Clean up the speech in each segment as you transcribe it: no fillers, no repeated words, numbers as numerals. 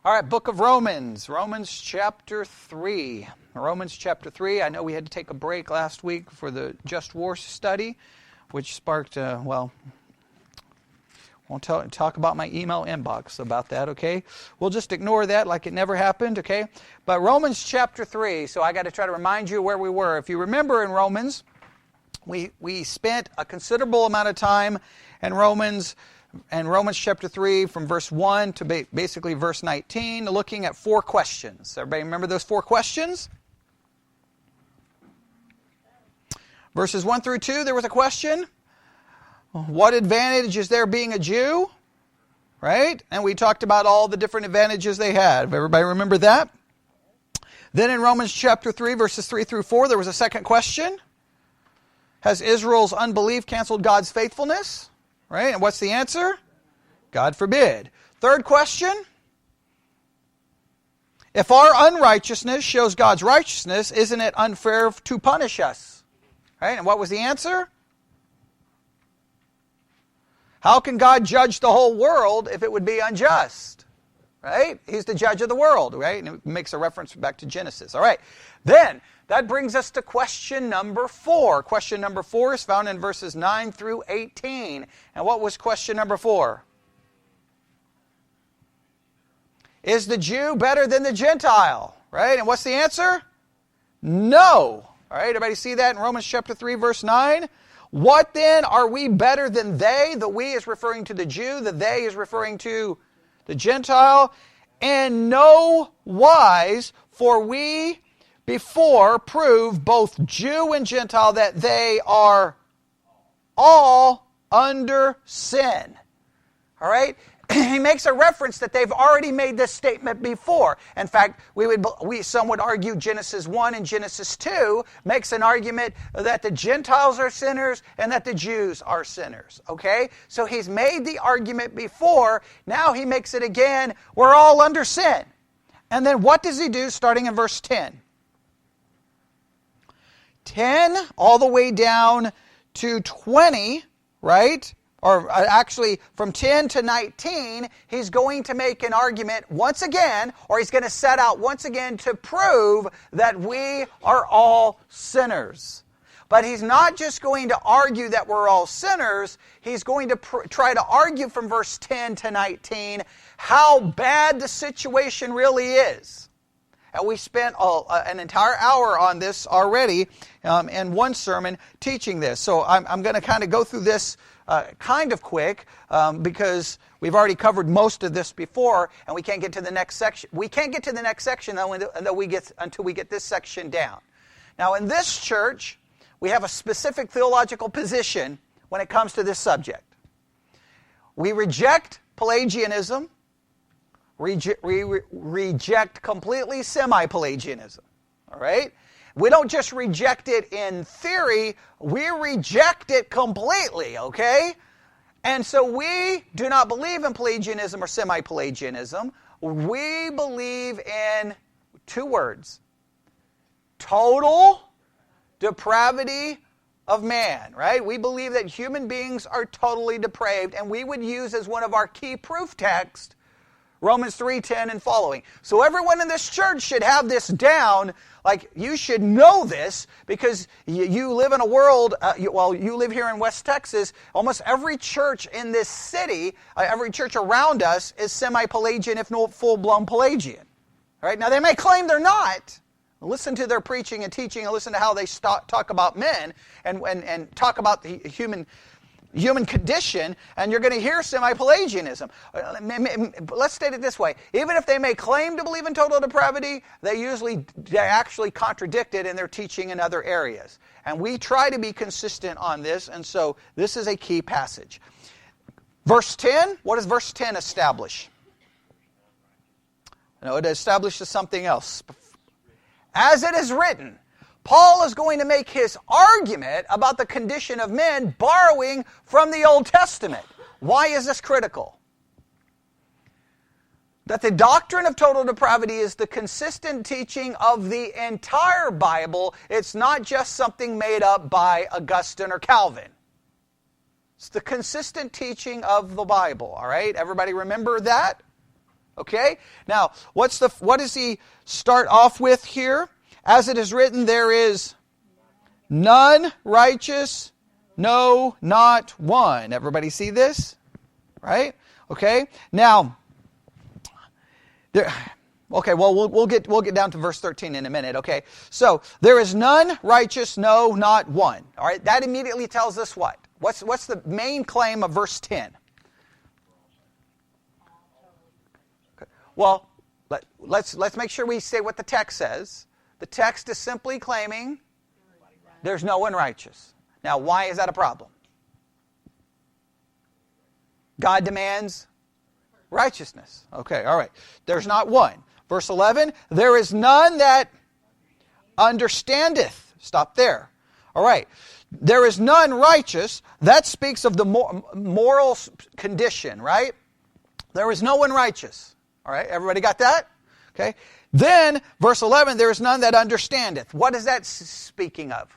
All right, book of Romans, Romans chapter 3. Romans chapter 3, I know we had to take a break last week for the Just War study, which sparked, won't talk about my email inbox about that, okay? We'll just ignore that like it never happened, okay? But Romans chapter 3, so I got to try to remind you where we were. If you remember in Romans, we spent a considerable amount of time in Romans chapter 3 from verse 1 to basically verse 19, looking at 4 questions. Everybody remember those 4 questions? Verses 1 through 2, there was a question. What advantage is there being a Jew? Right? And we talked about all the different advantages they had. Everybody remember that? Then in Romans chapter 3, verses 3 through 4, there was a second question. Has Israel's unbelief canceled God's faithfulness? Right? And what's the answer? God forbid. Third question. If our unrighteousness shows God's righteousness, isn't it unfair to punish us? Right? And what was the answer? How can God judge the whole world if it would be unjust? Right? He's the judge of the world, right? And it makes a reference back to Genesis. All right. Then, that brings us to question number 4. Question number 4 is found in verses 9 through 18. And what was question number 4? Is the Jew better than the Gentile? Right? And what's the answer? No. All right, everybody see that in Romans chapter 3, verse 9? What then, are we better than they? The we is referring to the Jew. The they is referring to the Gentile. In no wise, for we before prove both Jew and Gentile that they are all under sin. All right? He makes a reference that they've already made this statement before. In fact, some would argue Genesis 1 and Genesis 2 makes an argument that the Gentiles are sinners and that the Jews are sinners. Okay? So he's made the argument before. Now he makes it again. We're all under sin. And then what does he do starting in verse 10? 10 all the way down to 20, right? Or actually from 10 to 19, he's going to make an argument once again, or he's going to set out once again to prove that we are all sinners. But he's not just going to argue that we're all sinners, he's going to try to argue from verse 10 to 19 how bad the situation really is. And we spent an entire hour on this already in one sermon teaching this. So I'm going to kind of go through this kind of quick because we've already covered most of this before, and we can't get to the next section. We can't get to the next section until we get this section down. Now, in this church, we have a specific theological position when it comes to this subject. We reject Pelagianism. We reject completely semi-Pelagianism. All right? We don't just reject it in theory, we reject it completely, okay? And so we do not believe in Pelagianism or semi-Pelagianism. We believe in 2 words. Total depravity of man, right? We believe that human beings are totally depraved, and we would use as one of our key proof texts Romans 3:10 and following. So everyone in this church should have this down. Like, you should know this because you live in a world, you live here in West Texas. Almost every church in this city, every church around us is semi-Pelagian, if not full-blown Pelagian. All right? Now, they may claim they're not. Listen to their preaching and teaching and listen to how they talk about men and talk about the human condition, and you're going to hear semi-Pelagianism. Let's state it this way. Even if they may claim to believe in total depravity, they actually contradict it in their teaching in other areas. And we try to be consistent on this, and so this is a key passage. Verse 10, what does verse 10 establish? No, it establishes something else. As it is written, Paul is going to make his argument about the condition of men borrowing from the Old Testament. Why is this critical? That the doctrine of total depravity is the consistent teaching of the entire Bible. It's not just something made up by Augustine or Calvin. It's the consistent teaching of the Bible, all right? Everybody remember that? Okay? Now, what does he start off with here? As it is written, there is none righteous, no, not one. Everybody see this? Right? Okay? Now, we'll get down to verse 13 in a minute, okay? So, there is none righteous, no, not one. All right? That immediately tells us what? What's the main claim of verse 10? Okay. Well, let's make sure we say what the text says. The text is simply claiming there's no one righteous. Now, why is that a problem? God demands righteousness. Okay, all right. There's not one. Verse 11, there is none that understandeth. Stop there. All right. There is none righteous. That speaks of the moral condition, right? There is no one righteous. All right, everybody got that? Okay. Then, verse 11, there is none that understandeth. What is that speaking of?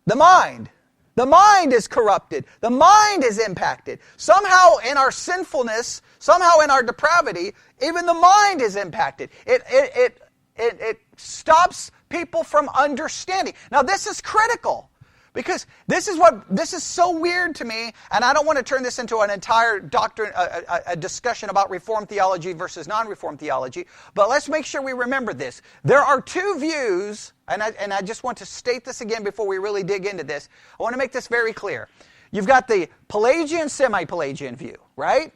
The mind. The mind is corrupted. The mind is impacted. Somehow in our sinfulness, somehow in our depravity, even the mind is impacted. It stops people from understanding. Now this is critical. Because this is so weird to me, and I don't want to turn this into an entire doctrine, a discussion about Reformed theology versus non-Reformed theology, but let's make sure we remember this. There are two views, and I just want to state this again before we really dig into this. I want to make this very clear. You've got the Pelagian, semi-Pelagian view, right?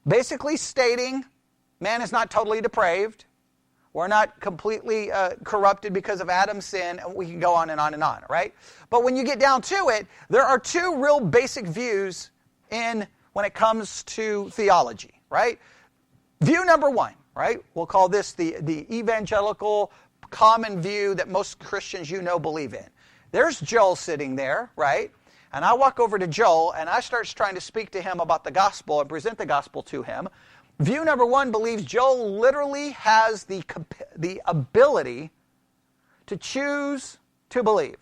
Basically stating man is not totally depraved. We're not completely corrupted because of Adam's sin, and we can go on and on and on, right? But when you get down to it, there are two real basic views when it comes to theology, right? View number one, right? We'll call this the evangelical common view that most Christians believe in. There's Joel sitting there, right? And I walk over to Joel, and I start trying to speak to him about the gospel and present the gospel to him. View number one believes Joel literally has the ability to choose to believe.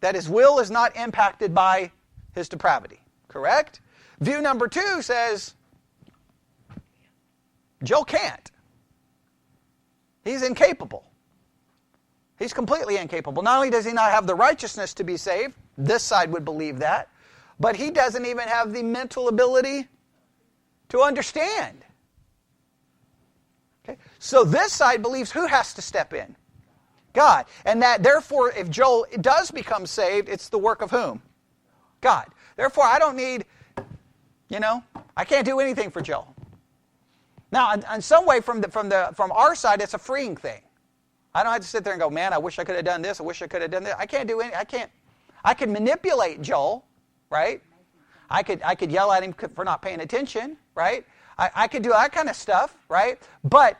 That his will is not impacted by his depravity. Correct? View number two says Joel can't. He's incapable. He's completely incapable. Not only does he not have the righteousness to be saved, this side would believe that, but he doesn't even have the mental ability to understand. Okay? So this side believes who has to step in? God. And that therefore, if Joel does become saved, it's the work of whom? God. Therefore, I don't need, I can't do anything for Joel. Now, in some way, from our side, it's a freeing thing. I don't have to sit there and go, man, I wish I could have done this. I wish I could have done this. I can't do anything. I can manipulate Joel, right? I could yell at him for not paying attention, right? I could do that kind of stuff, right? But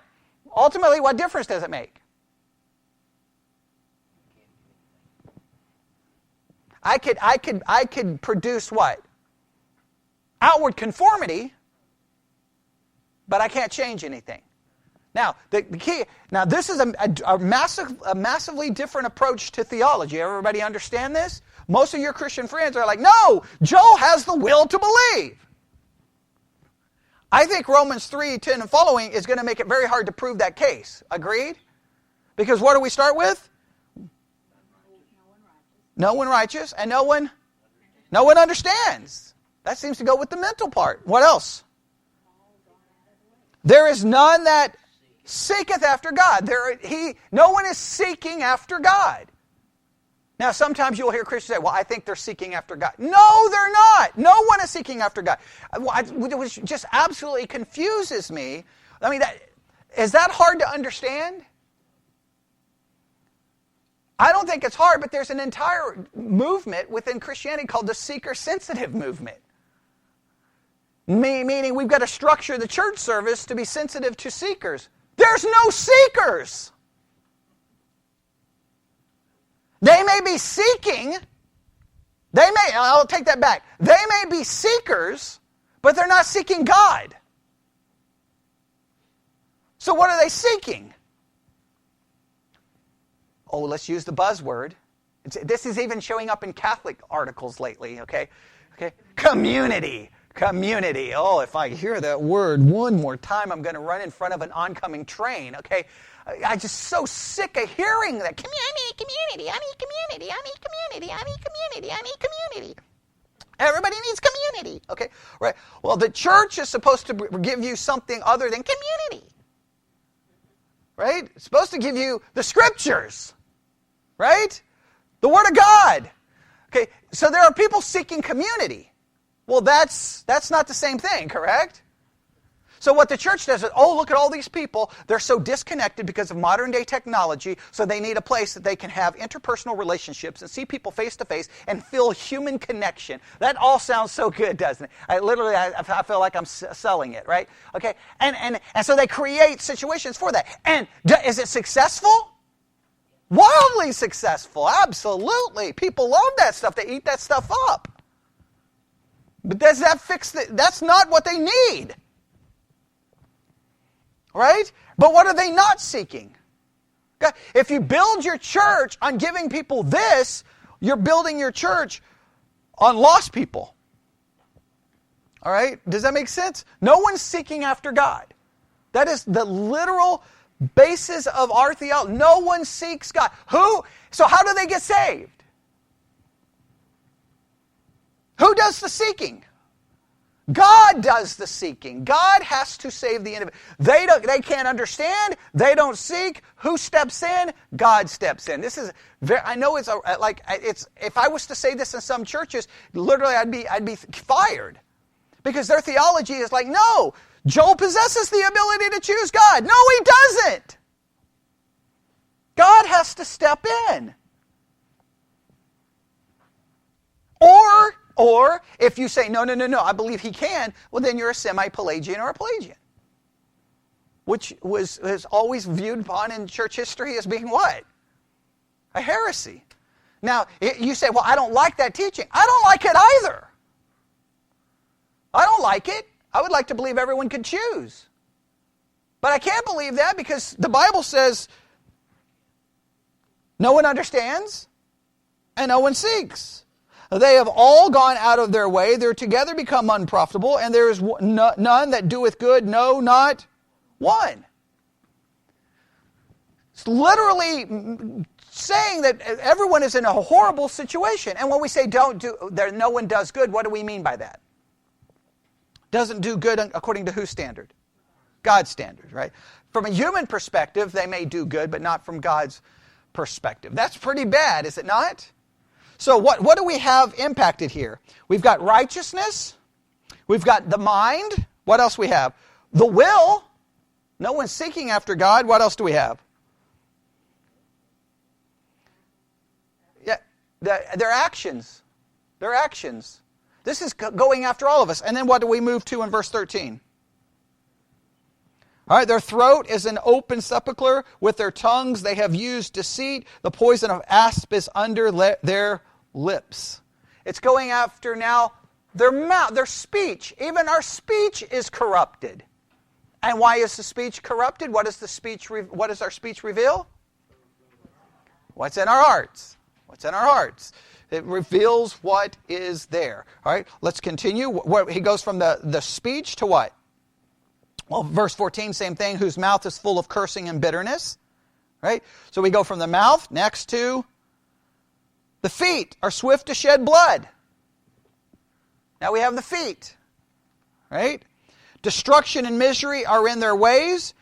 ultimately, what difference does it make? I could produce what? Outward conformity, but I can't change anything. Now, the key. Now, this is a massively different approach to theology. Everybody understand this? Most of your Christian friends are like, no, Joel has the will to believe. I think Romans 3:10 and following is going to make it very hard to prove that case. Agreed? Because what do we start with? No one righteous, and no one understands. That seems to go with the mental part. What else? There is none that seeketh after God. No one is seeking after God. Now, sometimes you'll hear Christians say, well, I think they're seeking after God. No, they're not. No one is seeking after God. Which just absolutely confuses me. I mean, is that hard to understand? I don't think it's hard, but there's an entire movement within Christianity called the seeker-sensitive movement. Meaning we've got to structure the church service to be sensitive to seekers. There's no seekers. They may be seeking. I'll take that back. They may be seekers, but they're not seeking God. So what are they seeking? Oh, let's use the buzzword. This is even showing up in Catholic articles lately, okay? Okay? Community. Community. Oh, if I hear that word one more time, I'm going to run in front of an oncoming train, okay? I'm just so sick of hearing that. Community, I need community, I need community, I need community, I need community. Everybody needs community, okay? Right. Well, the church is supposed to give you something other than community. Right? It's supposed to give you the scriptures. Right? The Word of God. Okay, so there are people seeking community. Well, that's not the same thing, correct? So what the church does is, look at all these people. They're so disconnected because of modern day technology, so they need a place that they can have interpersonal relationships and see people face to face and feel human connection. That all sounds so good, doesn't it? I feel like I'm selling it, right? Okay, and so they create situations for that. And is it successful? Wildly successful, absolutely. People love that stuff. They eat that stuff up. But does that fix that's not what they need. Right? But what are they not seeking? If you build your church on giving people this, you're building your church on lost people. All right? Does that make sense? No one's seeking after God. That is the literal basis of our theology. No one seeks God. Who? So how do they get saved? Who does the seeking? God does the seeking. God has to save the individual. They can't understand. They don't seek. Who steps in? God steps in. This is very, I know it's if I was to say this in some churches, literally I'd be fired, because their theology is like, no, Joel possesses the ability to choose God. No, he doesn't. God has to step in. Or if you say, no, I believe he can, well, then you're a semi-Pelagian or a Pelagian. Which is always viewed upon in church history as being what? A heresy. Now, you say, well, I don't like that teaching. I don't like it either. I don't like it. I would like to believe everyone could choose. But I can't believe that because the Bible says no one understands and no one seeks. They have all gone out of their way. They're together become unprofitable, and there is none that doeth good, no, not one. It's literally saying that everyone is in a horrible situation. And when we say no one does good, what do we mean by that? Doesn't do good according to whose standard? God's standard, right? From a human perspective, they may do good, but not from God's perspective. That's pretty bad, is it not? So what do we have impacted here? We've got righteousness. We've got the mind. What else we have? The will. No one's seeking after God. What else do we have? Yeah, their actions. Their actions. This is going after all of us. And then what do we move to in verse 13? All right, their throat is an open sepulchre. With their tongues they have used deceit. The poison of asp is under their lips. It's going after now their mouth, their speech. Even our speech is corrupted. And why is the speech corrupted? What does our speech reveal? What's in our hearts. What's in our hearts. It reveals what is there. All right, let's continue. He goes from the speech to what? Well, verse 14, same thing, whose mouth is full of cursing and bitterness. Right? So we go from the mouth next to the feet are swift to shed blood. Now we have the feet. Right? Destruction and misery are in their ways,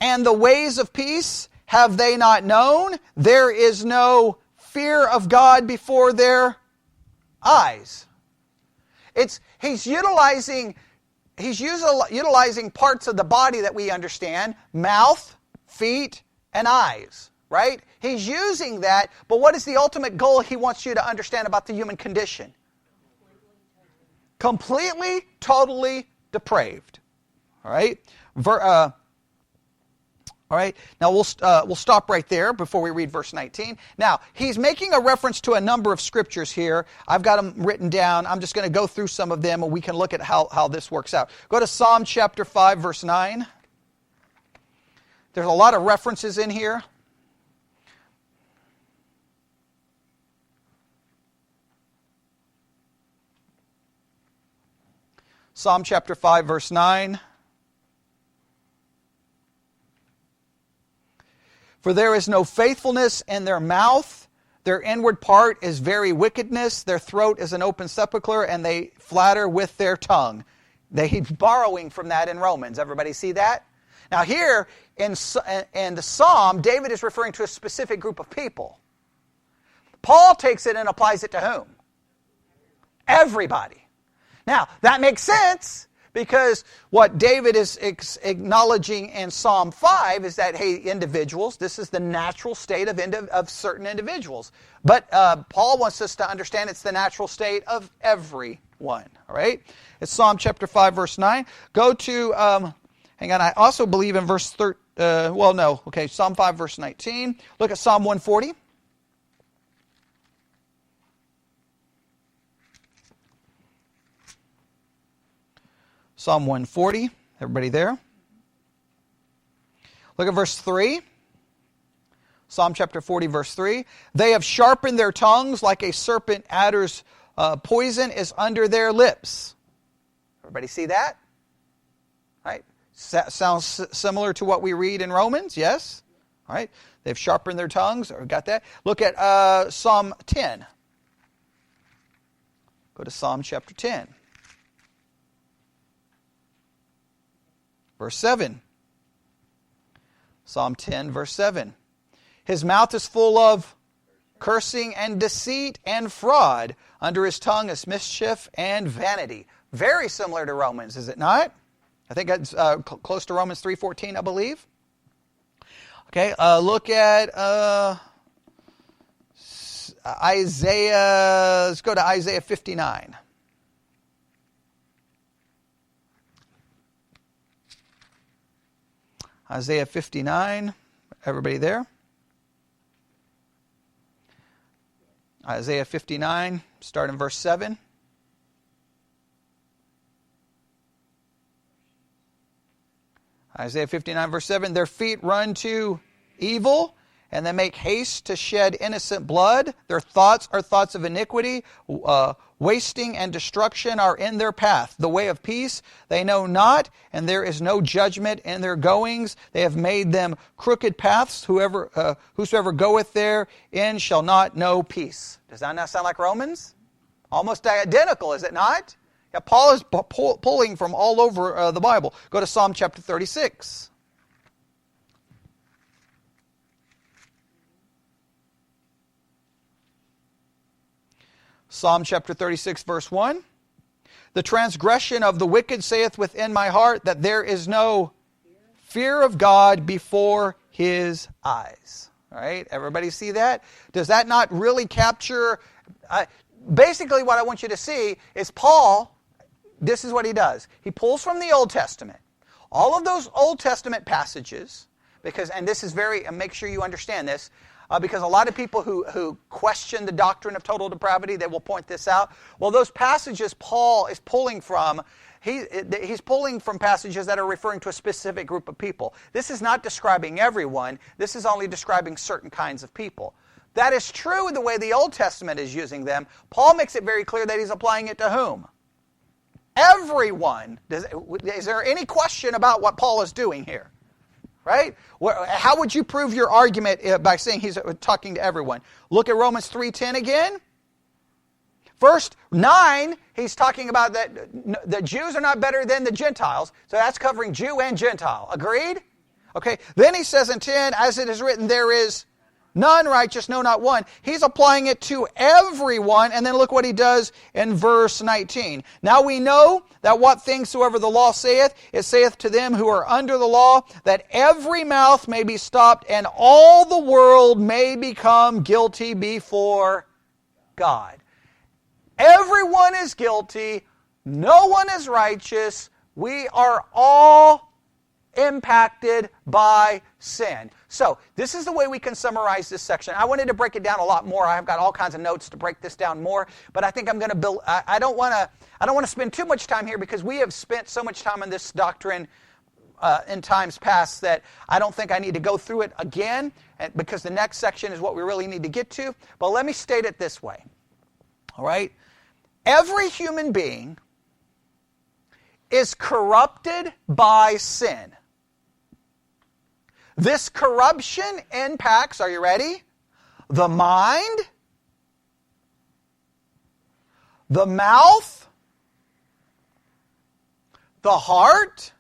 and the ways of peace have they not known. There is no fear of God before their eyes. He's utilizing parts of the body that we understand, mouth, feet, and eyes, right? He's using that, but what is the ultimate goal he wants you to understand about the human condition? Completely, totally depraved. All right? All right, now we'll stop right there before we read verse 19. Now, he's making a reference to a number of scriptures here. I've got them written down. I'm just going to go through some of them, and we can look at how this works out. Go to Psalm chapter 5, verse 9. There's a lot of references in here. Psalm chapter 5, verse 9. For there is no faithfulness in their mouth. Their inward part is very wickedness. Their throat is an open sepulchre, and they flatter with their tongue. He's borrowing from that in Romans. Everybody see that? Now here in the Psalm, David is referring to a specific group of people. Paul takes it and applies it to whom? Everybody. Now, that makes sense because what David is acknowledging in Psalm 5 is that, hey, individuals, this is the natural state of certain individuals. But Paul wants us to understand it's the natural state of everyone. All right? It's Psalm chapter 5, verse 9. Go to, I also believe in verse 13. Psalm 5, verse 19. Look at Psalm 140. Psalm 140. Everybody there? Look at verse 3. Psalm chapter 40, verse 3. They have sharpened their tongues like a serpent adder's poison is under their lips. Everybody see that? Right? Sounds similar to what we read in Romans, yes? All right. They've sharpened their tongues. Or got that? Look at Psalm 10. Go to Psalm chapter 10. Verse 7. Psalm 10, verse 7. His mouth is full of cursing and deceit and fraud. Under his tongue is mischief and vanity. Very similar to Romans, is it not? I think it's close to Romans 3:14, I believe. Okay, look at Isaiah. Let's go to Isaiah 59. Isaiah 59. Everybody there? Isaiah 59, start in verse 7. Isaiah 59, verse 7. Their feet run to evil, and they make haste to shed innocent blood. Their thoughts are thoughts of iniquity. Wasting and destruction are in their path. The way of peace they know not, and there is no judgment in their goings. They have made them crooked paths. Whosoever goeth therein shall not know peace. Does that not sound like Romans? Almost identical, is it not? Yeah, Paul is pulling from all over the Bible. Go to Psalm chapter 36. Psalm chapter 36, verse 1. The transgression of the wicked saith within my heart that there is no fear of God before his eyes. All right, everybody see that? Does that not really capture... basically what I want you to see is Paul, this is what he does. He pulls from the Old Testament. All of those Old Testament passages, and this is make sure you understand this, because a lot of people who question the doctrine of total depravity, they will point this out. Well, those passages Paul is pulling from, he's pulling from passages that are referring to a specific group of people. This is not describing everyone. This is only describing certain kinds of people. That is true the way the Old Testament is using them. Paul makes it very clear that he's applying it to whom? Everyone. Is there any question about what Paul is doing here? Right? How would you prove your argument by saying he's talking to everyone? Look at Romans 3:10 again. Verse 9, he's talking about that the Jews are not better than the Gentiles. So that's covering Jew and Gentile. Agreed? Okay. Then he says in 10, as it is written, there is none righteous, no, not one. He's applying it to everyone. And then look what he does in verse 19. Now we know that what things soever the law saith, it saith to them who are under the law, that every mouth may be stopped, and all the world may become guilty before God. Everyone is guilty. No one is righteous. We are all impacted by sin. So, this is the way we can summarize this section. I wanted to break it down a lot more. I've got all kinds of notes to break this down more, but I think I'm going to build... I don't want to spend too much time here because we have spent so much time on this doctrine in times past that I don't think I need to go through it again, because the next section is what we really need to get to. But let me state it this way. All right? Every human being is corrupted by sin. This corruption impacts, are you ready? The mind, the mouth, the heart,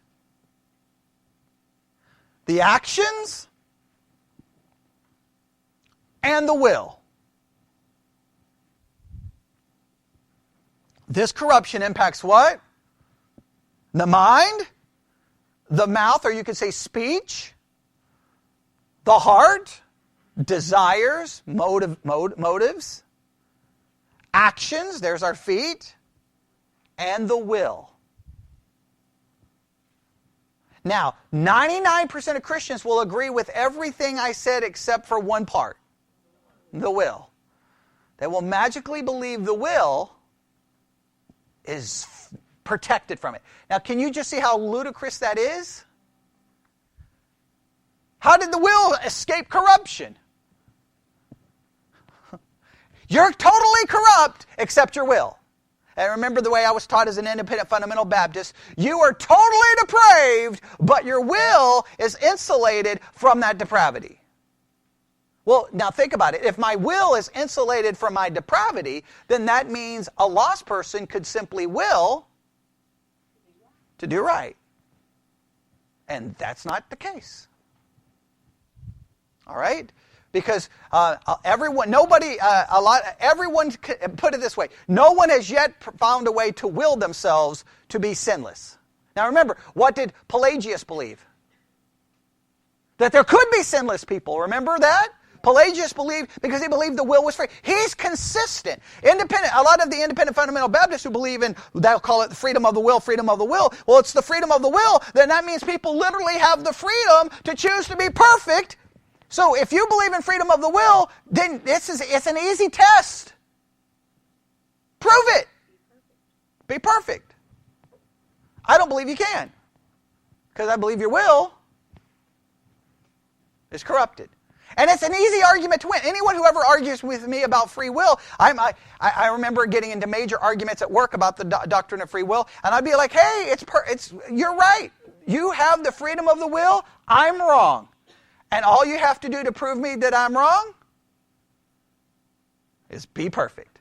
the actions, and the will. This corruption impacts what? The mind, the mouth, or you could say speech, the heart, desires, motives, actions, there's our feet, and the will. Now, 99% of Christians will agree with everything I said except for one part, the will. They will magically believe the will is protected from it. Now, can you just see how ludicrous that is? How did the will escape corruption? You're totally corrupt except your will. And remember the way I was taught as an independent fundamental Baptist, you are totally depraved, but your will is insulated from that depravity. Well, now think about it. If my will is insulated from my depravity, then that means a lost person could simply will to do right. And that's not the case. All right? Because everyone, put it this way, no one has yet found a way to will themselves to be sinless. Now remember, what did Pelagius believe? That there could be sinless people. Remember that? Pelagius believed, because he believed the will was free. He's consistent. A lot of the independent fundamental Baptists who believe in, they'll call it the freedom of the will, freedom of the will. Well, it's the freedom of the will, then that means people literally have the freedom to choose to be perfect. So if you believe in freedom of the will, then it's an easy test. Prove it. Be perfect. I don't believe you can, because I believe your will is corrupted. And it's an easy argument to win. Anyone who ever argues with me about free will, I remember getting into major arguments at work about the doctrine of free will, and I'd be like, hey, you're right. You have the freedom of the will. I'm wrong. And all you have to do to prove me that I'm wrong is be perfect.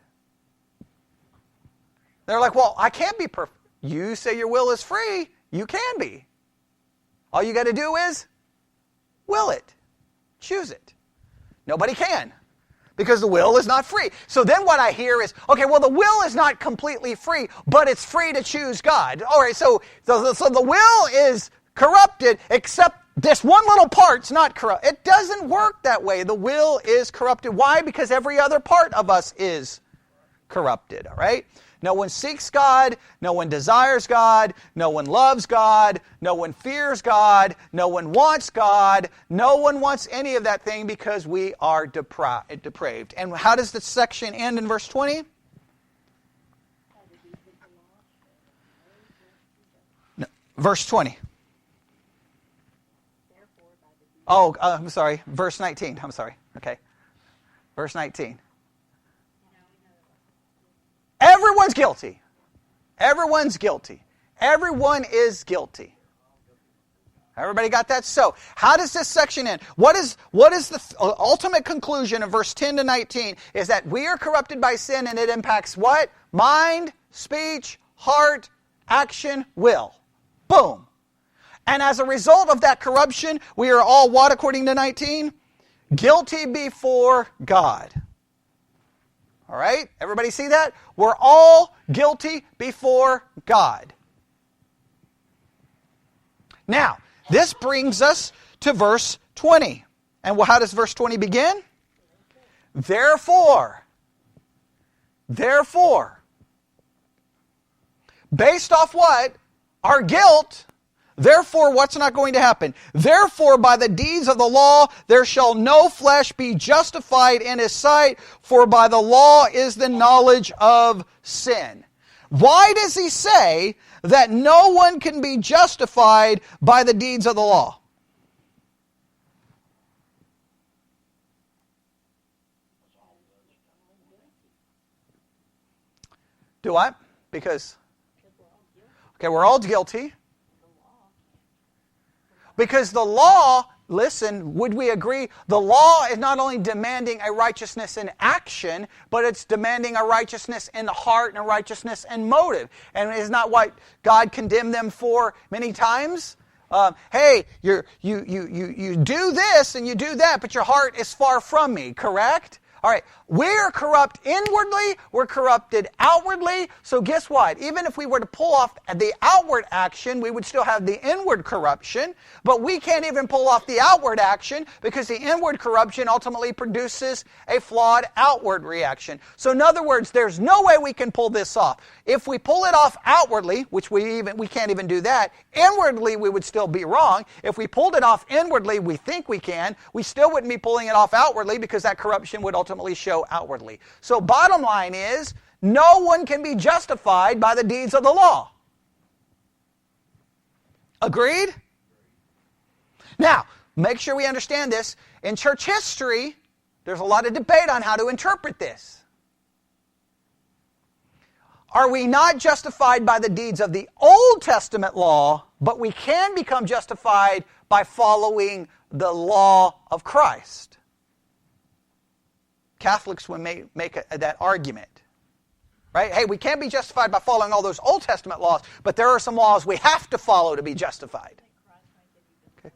They're like, well, I can't be perfect. You say your will is free. You can be. All you got to do is will it. Choose it. Nobody can, because the will is not free. So then what I hear is, okay, well, the will is not completely free, but it's free to choose God. All right, so the will is corrupted, except this one little part's not corrupt. It doesn't work that way. The will is corrupted. Why? Because every other part of us is corrupted, all right? No one seeks God, no one desires God, no one loves God, no one fears God, no one wants God, no one wants any of that thing because we are depraved. And how does the section end in verse 20? No, verse 20. Oh, I'm sorry, verse 19. I'm sorry, okay. Verse 19. Everyone's guilty. Everyone's guilty. Everyone is guilty. Everybody got that? So, how does this section end? What is the ultimate conclusion of verse 10 to 19 is that we are corrupted by sin, and it impacts what? Mind, speech, heart, action, will. Boom. And as a result of that corruption, we are all what according to 19? Guilty before God. All right? Everybody see that? We're all guilty before God. Now, this brings us to verse 20. And how does verse 20 begin? Therefore, based off what? Our guilt. Therefore, what's not going to happen? Therefore, by the deeds of the law, there shall no flesh be justified in his sight, for by the law is the knowledge of sin. Why does he say that no one can be justified by the deeds of the law? Do what? Because... Okay, we're all guilty. Because the law, listen, would we agree? The law is not only demanding a righteousness in action, but it's demanding a righteousness in the heart and a righteousness in motive. And is not what God condemned them for many times? Hey, you do this and you do that, but your heart is far from me, correct? All right, we're corrupt inwardly, we're corrupted outwardly, so guess what? Even if we were to pull off the outward action, we would still have the inward corruption, but we can't even pull off the outward action because the inward corruption ultimately produces a flawed outward reaction. So in other words, there's no way we can pull this off. If we pull it off outwardly, which we can't even do that, inwardly we would still be wrong. If we pulled it off inwardly, we think we can, we still wouldn't be pulling it off outwardly because that corruption would ultimately show outwardly. So bottom line is, no one can be justified by the deeds of the law. Agreed? Now, make sure we understand this. In church history, there's a lot of debate on how to interpret this. Are we not justified by the deeds of the Old Testament law, but we can become justified by following the law of Christ? Catholics would make that argument. Right? Hey, we can't be justified by following all those Old Testament laws, but there are some laws we have to follow to be justified. Okay.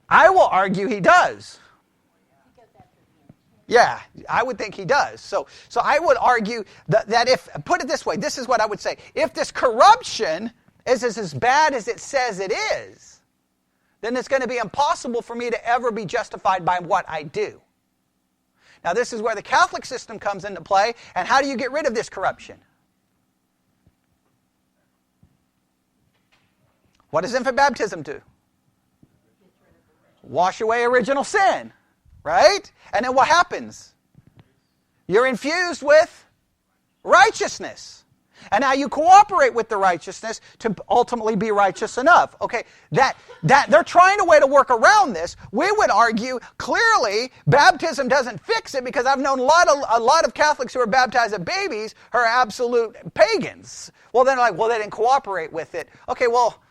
I will argue he does. Yeah, I would think he does. So I would argue that if, put it this way, this is what I would say. If this corruption is as bad as it says it is, then it's going to be impossible for me to ever be justified by what I do. Now this is where the Catholic system comes into play, and how do you get rid of this corruption? What does infant baptism do? Wash away original sin. Right? And then what happens? You're infused with righteousness. And now you cooperate with the righteousness to ultimately be righteous enough. Okay, that they're trying a way to work around this. We would argue clearly baptism doesn't fix it, because I've known a lot of Catholics who are baptized as babies who are absolute pagans. Well, then like, well, they didn't cooperate with it. Okay, well,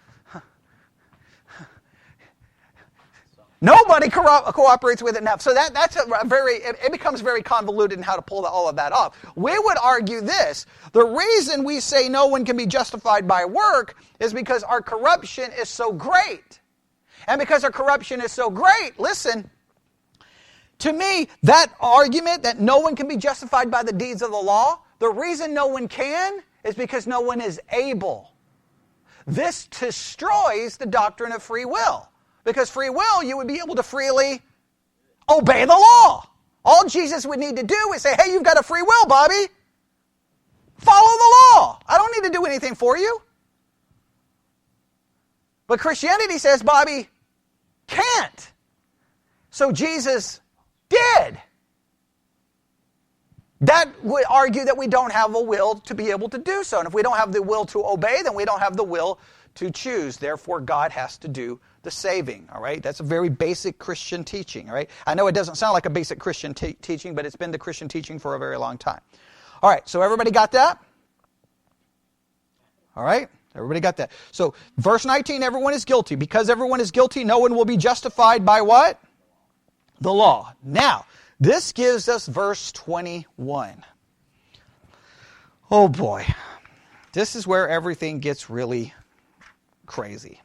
nobody cooperates with it enough. So that's it becomes very convoluted in how to pull all of that off. We would argue this. The reason we say no one can be justified by work is because our corruption is so great. And because our corruption is so great, listen, to me, that argument that no one can be justified by the deeds of the law, the reason no one can is because no one is able. This destroys the doctrine of free will. Because free will, you would be able to freely obey the law. All Jesus would need to do is say, hey, you've got a free will, Bobby. Follow the law. I don't need to do anything for you. But Christianity says Bobby can't. So Jesus did. That would argue that we don't have a will to be able to do so. And if we don't have the will to obey, then we don't have the will to choose. Therefore, God has to do the saving, all right? That's a very basic Christian teaching, all right? I know it doesn't sound like a basic Christian teaching, but it's been the Christian teaching for a very long time. All right, so everybody got that? All right, everybody got that. So verse 19, everyone is guilty. Because everyone is guilty, no one will be justified by what? The law. Now, this gives us verse 21. Oh boy, this is where everything gets really crazy,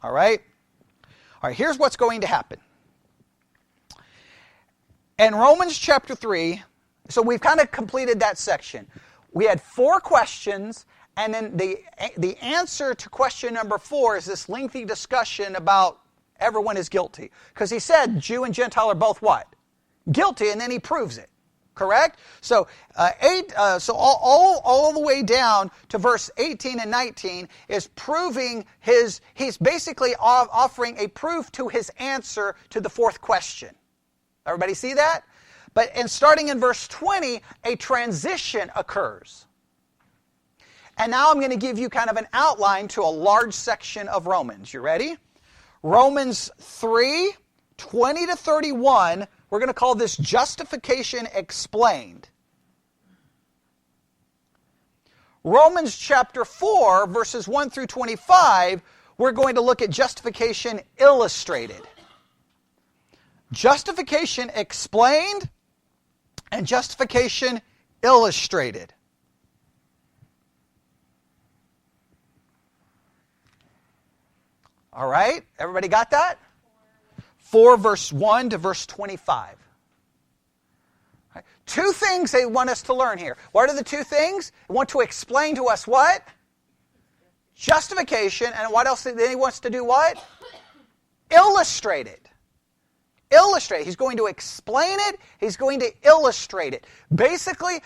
all right? All right, here's what's going to happen. In Romans chapter 3, so we've kind of completed that section. We had 4 questions, and then the answer to question number 4 is this lengthy discussion about everyone is guilty. Because he said Jew and Gentile are both what? Guilty, and then he proves it. Correct? So all the way down to verse 18 and 19 is proving he's basically offering a proof to his answer to the 4th question. Everybody see that? And starting in verse 20, a transition occurs. And now I'm going to give you kind of an outline to a large section of Romans. You ready? Romans 3, 20 to 31, we're going to call this Justification Explained. Romans chapter 4, verses 1 through 25, we're going to look at justification illustrated. Justification explained and justification illustrated. All right? Everybody got that? 4 verse 1 to verse 25. Right. Two things they want us to learn here. What are the two things? They want to explain to us what? Justification. And what else? Then he wants to do what? Illustrate it. Illustrate. He's going to explain it. He's going to illustrate it. Basically,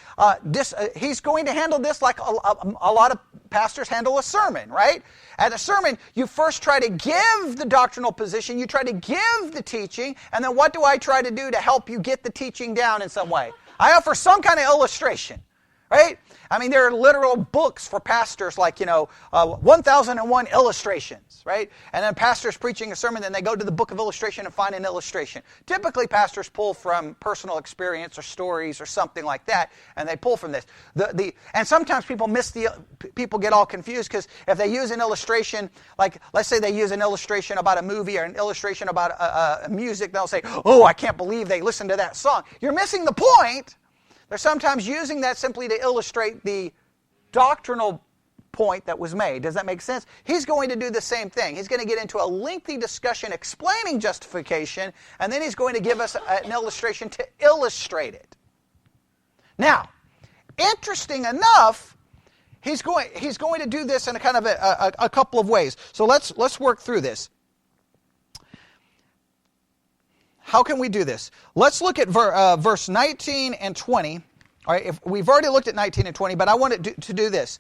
he's going to handle this like a lot of pastors handle a sermon, right? At a sermon, you first try to give the doctrinal position, you try to give the teaching, and then what do I try to do to help you get the teaching down in some way? I offer some kind of illustration, right? I mean, there are literal books for pastors like, 1001 illustrations, right? And then pastors preaching a sermon, then they go to the book of illustration and find an illustration. Typically, pastors pull from personal experience or stories or something like that, and they pull from this. And sometimes people people get all confused because if they use an illustration, like let's say they use an illustration about a movie or an illustration about a music, they'll say, "Oh, I can't believe they listened to that song." You're missing the point. They're sometimes using that simply to illustrate the doctrinal point that was made. Does that make sense? He's going to do the same thing. He's going to get into a lengthy discussion explaining justification, and then he's going to give us an illustration to illustrate it. Now, interesting enough, he's going to do this in a kind of a couple of ways. So let's work through this. How can we do this? Let's look at verse 19 and 20. All right, we've already looked at 19 and 20, but I want to do this.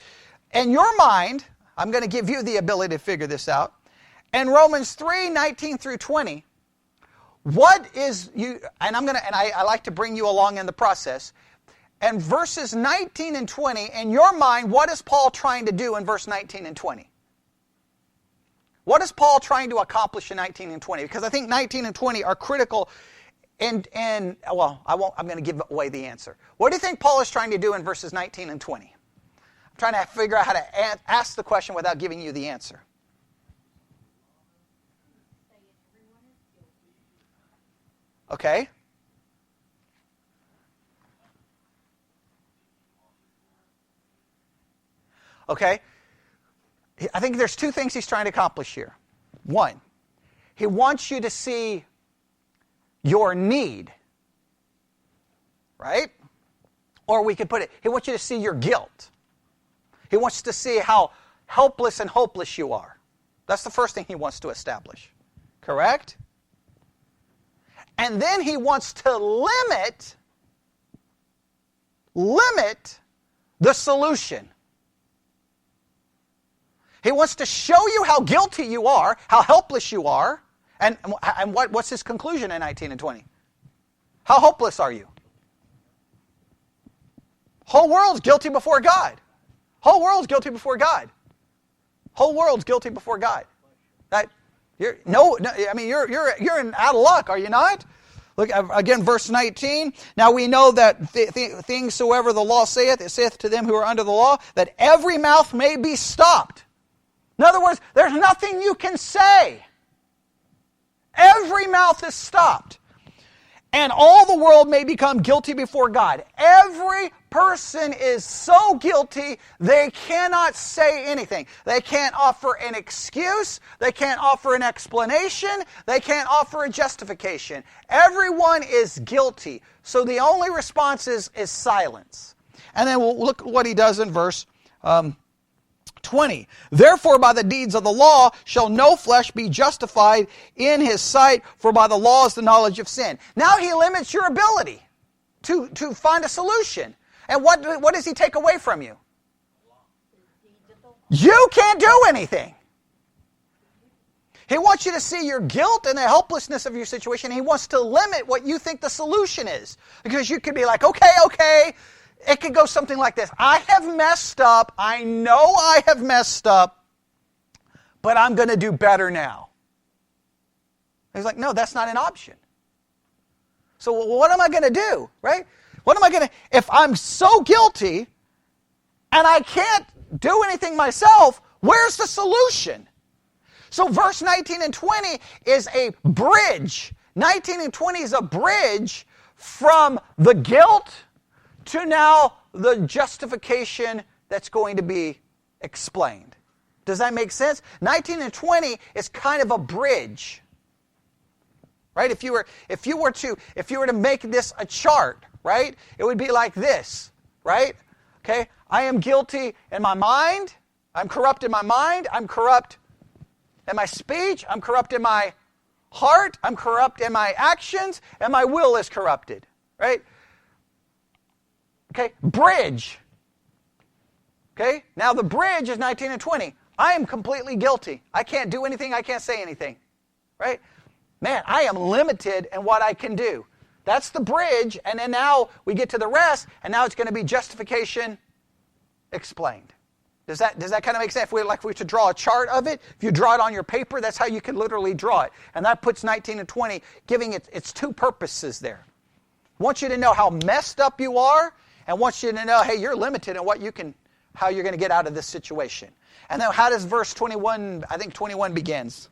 In your mind, I'm going to give you the ability to figure this out. In Romans 3, 19 through 20, what is you? And I like to bring you along in the process. And verses 19 and 20, in your mind, what is Paul trying to do in verse 19 and 20? What is Paul trying to accomplish in 19 and 20? Because I think 19 and 20 are critical. I'm going to give away the answer. What do you think Paul is trying to do in verses 19 and 20? I'm trying to figure out how to ask the question without giving you the answer. Okay. Okay. I think there's two things he's trying to accomplish here. One, he wants you to see your need, right? Or we could put it, he wants you to see your guilt. He wants to see how helpless and hopeless you are. That's the first thing he wants to establish. Correct? And then he wants to limit the solution. He wants to show you how guilty you are, how helpless you are, and what's his conclusion in 19 and 20? How hopeless are you? Whole world's guilty before God. Whole world's guilty before God. Whole world's guilty before God. You're out of luck, are you not? Look again, verse 19. Now we know that things soever the law saith, it saith to them who are under the law, that every mouth may be stopped. In other words, there's nothing you can say. Every mouth is stopped. And all the world may become guilty before God. Every person is so guilty, they cannot say anything. They can't offer an excuse. They can't offer an explanation. They can't offer a justification. Everyone is guilty. So the only response is silence. And then we'll look at what he does in verse 20. Therefore, by the deeds of the law shall no flesh be justified in his sight, for by the law is the knowledge of sin. Now he limits your ability to find a solution. And what does he take away from you? You can't do anything. He wants you to see your guilt and the helplessness of your situation. He wants to limit what you think the solution is. Because you could be like, okay. It could go something like this. I have messed up. I know I have messed up, but I'm going to do better now. He's like, no, that's not an option. So what am I going to do, right? What am I going to, if I'm so guilty and I can't do anything myself, where's the solution? So verse 19 and 20 is a bridge. 19 and 20 is a bridge from the guilt to now the justification that's going to be explained. Does that make sense? 19 and 20 is kind of a bridge. Right? If you were to make this a chart, right? It would be like this, right? Okay? I am guilty in my mind. I'm corrupt in my mind. I'm corrupt in my speech. I'm corrupt in my heart. I'm corrupt in my actions, and my will is corrupted. Right? Okay? Bridge. Okay? Now the bridge is 19 and 20. I am completely guilty. I can't do anything. I can't say anything. Right? Man, I am limited in what I can do. That's the bridge, and then now we get to the rest, and now it's going to be justification explained. Does that kind of make sense? If we were to draw a chart of it, if you draw it on your paper, that's how you can literally draw it. And that puts 19 and 20, giving it its two purposes there. I want you to know how messed up you are, and wants you to know, hey, you're limited in how you're going to get out of this situation. And then how does verse 21, I think 21 begins?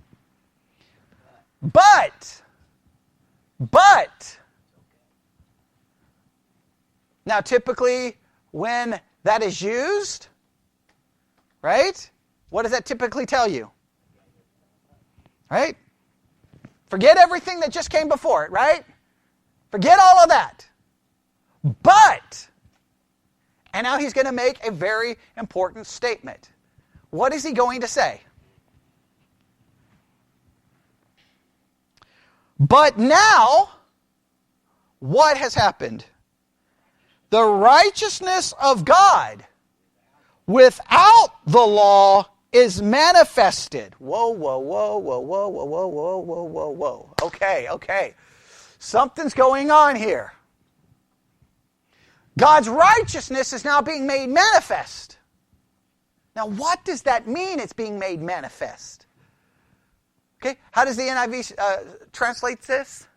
But, now typically when that is used, right, what does that typically tell you? Right? Forget everything that just came before it, right? Forget all of that. But, and now he's going to make a very important statement. What is he going to say? But now, what has happened? The righteousness of God without the law is manifested. Whoa, whoa, whoa, whoa, whoa, whoa, whoa, whoa, whoa, whoa, whoa. Okay. Something's going on here. God's righteousness is now being made manifest. Now, what does that mean, it's being made manifest? Okay, how does the NIV translate this?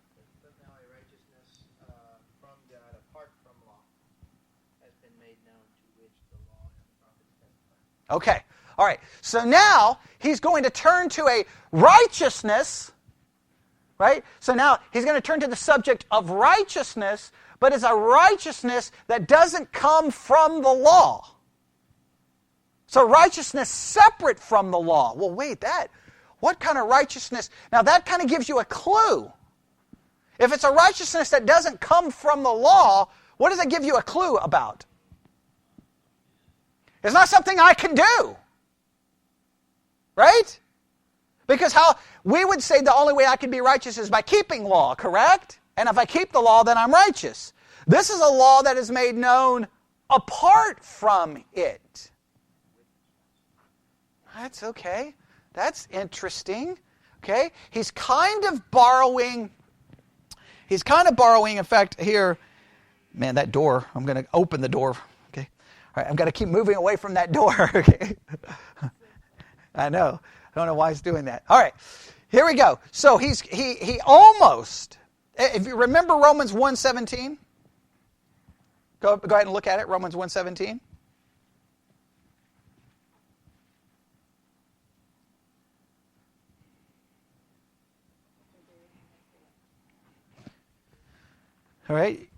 But now a righteousness from God apart from law has been made known, to which the law and the prophets testify. Okay, all right. So now he's going to turn to a righteousness, right? So now he's going to turn to the subject of righteousness, but it's a righteousness that doesn't come from the law. So righteousness separate from the law. Well, wait, what kind of righteousness? Now that kind of gives you a clue. If it's a righteousness that doesn't come from the law, what does it give you a clue about? It's not something I can do. Right? Because we would say the only way I can be righteous is by keeping law, correct? And if I keep the law, then I'm righteous. This is a law that is made known apart from it. That's okay. That's interesting. Okay? He's kind of borrowing, in fact, here, man, that door, I'm going to open the door. Okay? All right, I'm going to keep moving away from that door. Okay? I know. I don't know why he's doing that. All right. Here we go. So he almost, if you remember Romans 1:17, go ahead and look at it, Romans 1:17. All right,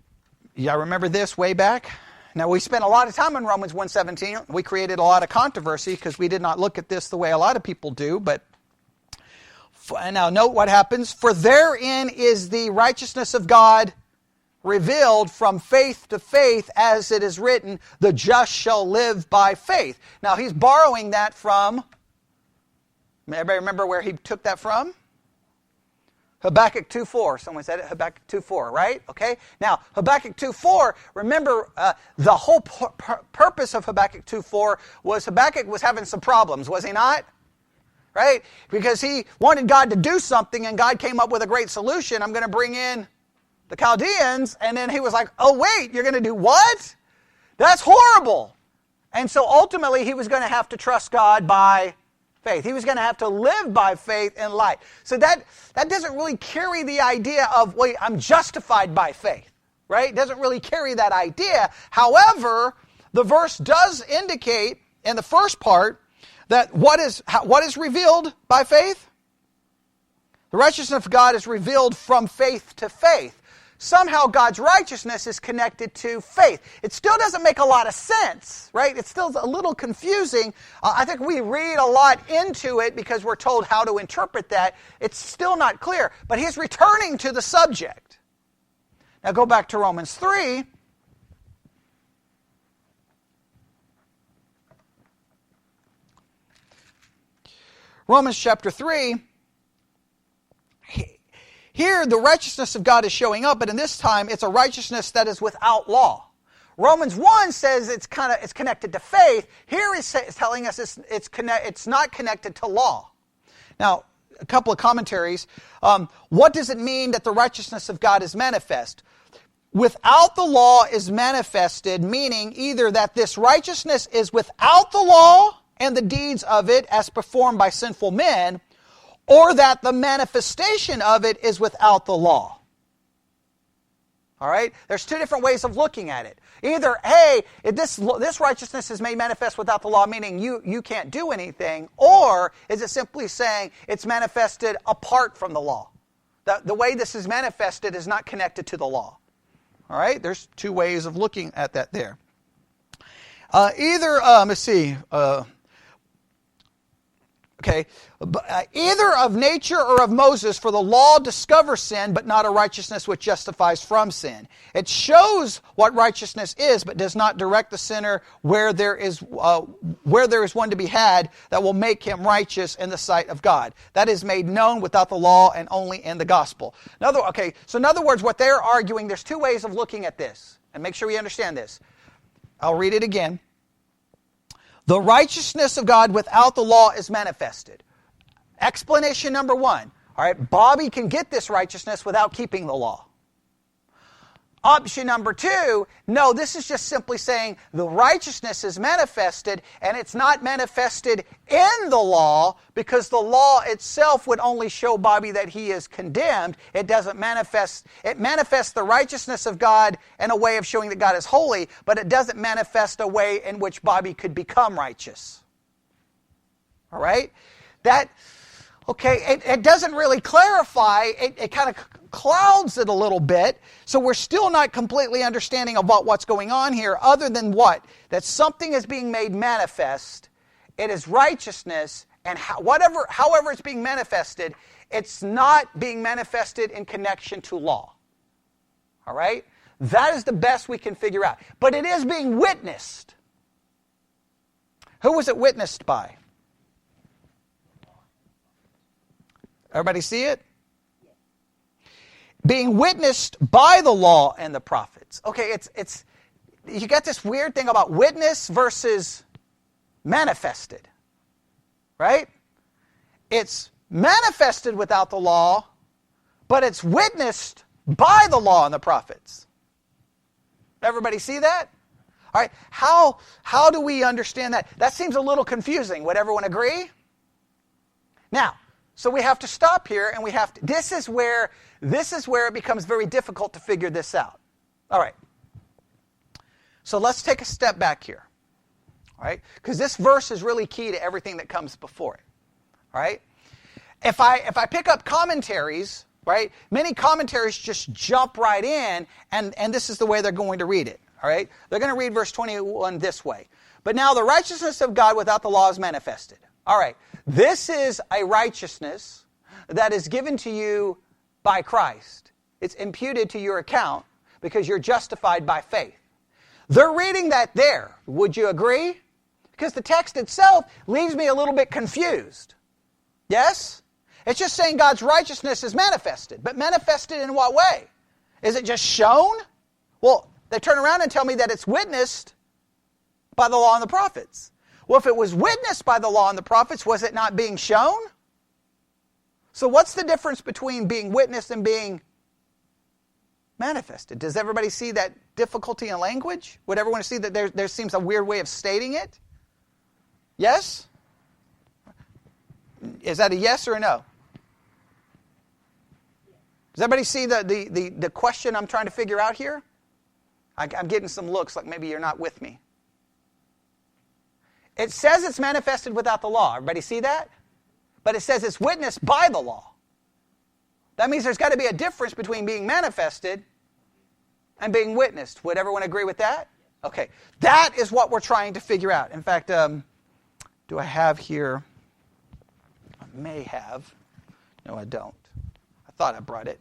y'all remember this way back? Now, we spent a lot of time on Romans 1:17. We created a lot of controversy because we did not look at this the way a lot of people do. But now note what happens. For therein is the righteousness of God revealed from faith to faith, as it is written, the just shall live by faith. Now, he's borrowing that from, everybody remember where he took that from? Habakkuk 2:4. Someone said it, Habakkuk 2:4, right? Okay. Now, Habakkuk 2:4, remember the whole purpose of Habakkuk 2:4 was Habakkuk was having some problems, was he not? Right? Because he wanted God to do something and God came up with a great solution. I'm going to bring in the Chaldeans. And then he was like, oh, wait, you're going to do what? That's horrible. And so ultimately he was going to have to trust God by faith. He was going to have to live by faith in light. So that doesn't really carry the idea of, wait, I'm justified by faith, right? It doesn't really carry that idea. However, the verse does indicate in the first part that what is revealed by faith? The righteousness of God is revealed from faith to faith. Somehow God's righteousness is connected to faith. It still doesn't make a lot of sense, right? It's still a little confusing. I think we read a lot into it because we're told how to interpret that. It's still not clear. But he's returning to the subject. Now go back to Romans 3. Romans chapter 3. Here, the righteousness of God is showing up, but in this time, it's a righteousness that is without law. Romans 1 says it's connected to faith. Here he's telling us it's not connected to law. Now, a couple of commentaries. What does it mean that the righteousness of God is manifest? Without the law is manifested, meaning either that this righteousness is without the law and the deeds of it as performed by sinful men, or that the manifestation of it is without the law. All right? There's two different ways of looking at it. Either, hey, this righteousness is made manifest without the law, meaning you can't do anything, or is it simply saying it's manifested apart from the law? The way this is manifested is not connected to the law. All right? There's two ways of looking at that there. Let's see. Either of nature or of Moses, for the law discovers sin, but not a righteousness which justifies from sin. It shows what righteousness is, but does not direct the sinner where there is one to be had that will make him righteous in the sight of God. That is made known without the law and only in the gospel. In other words, what they're arguing, there's two ways of looking at this, and make sure we understand this. I'll read it again. The righteousness of God without the law is manifested. Explanation number one. All right, Bobby can get this righteousness without keeping the law. Option number two, no, this is just simply saying the righteousness is manifested, and it's not manifested in the law because the law itself would only show Bobby that he is condemned. It doesn't manifest, it manifests the righteousness of God in a way of showing that God is holy, but it doesn't manifest a way in which Bobby could become righteous. All right? It doesn't really clarify, it kind of clouds it a little bit, so we're still not completely understanding about what's going on here, other than what? That something is being made manifest, it is righteousness, and however it's being manifested, it's not being manifested in connection to law. All right? That is the best we can figure out. But it is being witnessed. Who was it witnessed by? Everybody see it? Being witnessed by the law and the prophets. Okay, it's you got this weird thing about witness versus manifested. Right? It's manifested without the law, but it's witnessed by the law and the prophets. Everybody see that? All right, how do we understand that? That seems a little confusing. Would everyone agree? Now, so we have to stop here, and this is where it becomes very difficult to figure this out. All right. So let's take a step back here. All right? Because this verse is really key to everything that comes before it. All right? If I pick up commentaries, right? Many commentaries just jump right in, and this is the way they're going to read it. All right? They're going to read verse 21 this way. But now the righteousness of God without the law is manifested. All right. This is a righteousness that is given to you by Christ. It's imputed to your account because you're justified by faith. They're reading that there. Would you agree? Because the text itself leaves me a little bit confused. Yes? It's just saying God's righteousness is manifested. But manifested in what way? Is it just shown? Well, they turn around and tell me that it's witnessed by the law and the prophets. Well, if it was witnessed by the law and the prophets, was it not being shown? So what's the difference between being witnessed and being manifested? Does everybody see that difficulty in language? Would everyone see that there seems a weird way of stating it? Yes? Is that a yes or a no? Does everybody see the question I'm trying to figure out here? I'm getting some looks like maybe you're not with me. It says it's manifested without the law. Everybody see that? But it says it's witnessed by the law. That means there's got to be a difference between being manifested and being witnessed. Would everyone agree with that? Okay. That is what we're trying to figure out. In fact, do I have here? I may have. No, I don't. I thought I brought it.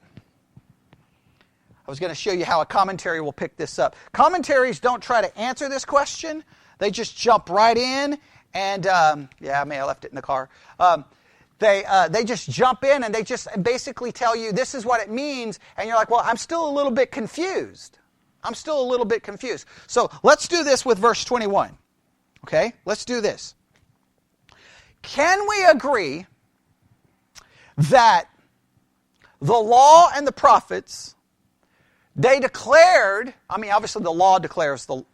I was going to show you how a commentary will pick this up. Commentaries don't try to answer this question. They just jump right in, and I may have left it in the car. They just jump in, and they just basically tell you this is what it means, and you're like, well, I'm still a little bit confused. So let's do this with verse 21. Okay, let's do this. Can we agree that the law and the prophets, they declared, obviously the law declares the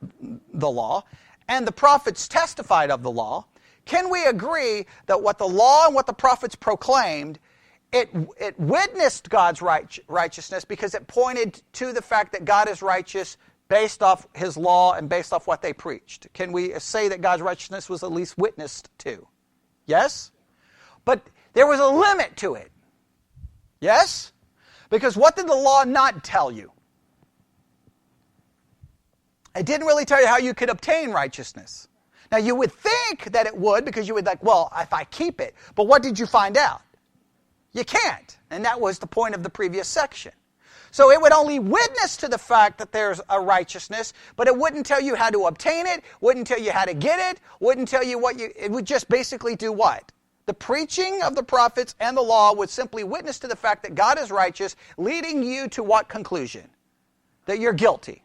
law, and the prophets testified of the law. Can we agree that what the law and what the prophets proclaimed, it witnessed God's righteousness because it pointed to the fact that God is righteous based off His law and based off what they preached? Can we say that God's righteousness was at least witnessed to? Yes? But there was a limit to it. Yes? Because what did the law not tell you? It didn't really tell you how you could obtain righteousness. Now, you would think that it would because you would like, well, if I keep it. But what did you find out? You can't. And that was the point of the previous section. So it would only witness to the fact that there's a righteousness, but it wouldn't tell you how to obtain it, wouldn't tell you how to get it, wouldn't tell you it would just basically do what? The preaching of the prophets and the law would simply witness to the fact that God is righteous, leading you to what conclusion? That you're guilty.